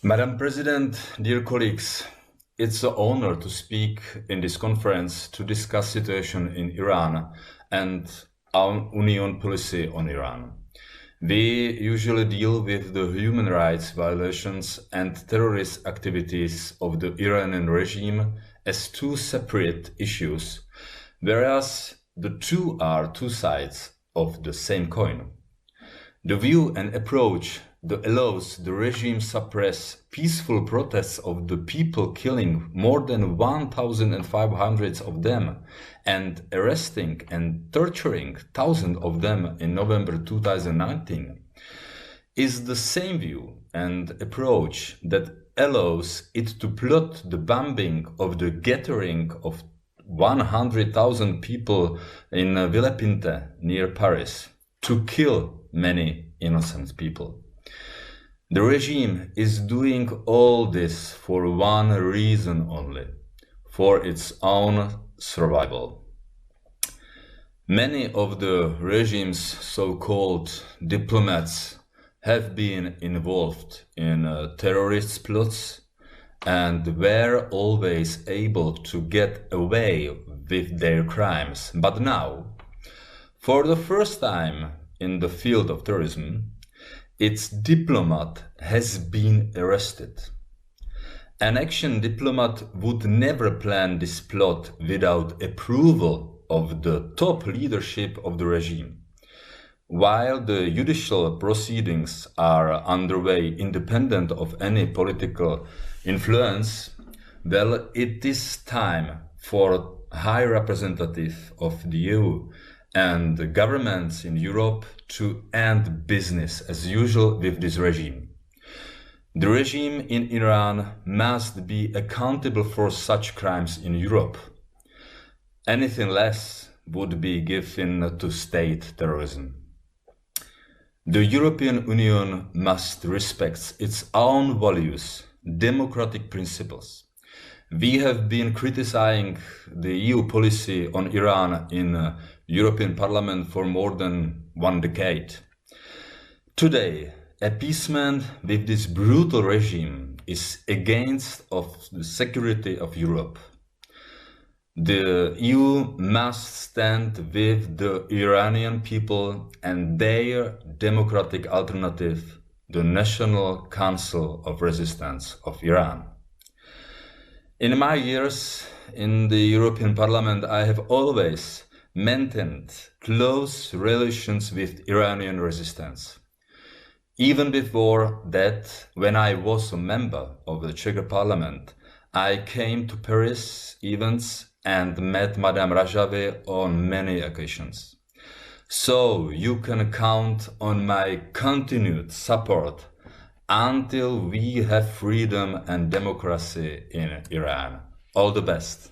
Madam President, dear colleagues, it's an honor to speak in this conference to discuss situation in Iran and our Union policy on Iran. We usually deal with the human rights violations and terrorist activities of the Iranian regime as two separate issues, whereas the two are two sides of the same coin. The view and approach that allows the regime suppress peaceful protests of the people, killing more than 1,500 of them and arresting and torturing thousands of them in November 2019, is the same view and approach that allows it to plot the bombing of the gathering of 100,000 people in Villepinte near Paris to kill many innocent people. The regime is doing all this for one reason only, for its own survival. Many of the regime's so-called diplomats have been involved in terrorist plots and were always able to get away with their crimes. But now, for the first time in the field of terrorism, its diplomat has been arrested. An action diplomat would never plan this plot without approval of the top leadership of the regime. While the judicial proceedings are underway independent of any political influence, well, it is time for High Representative of the EU and the governments in Europe to end business as usual with this regime. The regime in Iran must be accountable for such crimes in Europe. Anything less would be given to state terrorism. The European Union must respect its own values, democratic principles. We have been criticizing the EU policy on Iran in European Parliament for more than 1 decade. Today, appeasement with this brutal regime is against the security of Europe. The EU must stand with the Iranian people and their democratic alternative, the National Council of Resistance of Iran. In my years in the European Parliament, I have always maintained close relations with Iranian resistance. Even before that, when I was a member of the Czech Parliament, I came to Paris events and met Maryam Rajavi on many occasions. So you can count on my continued support until we have freedom and democracy in Iran. All the best.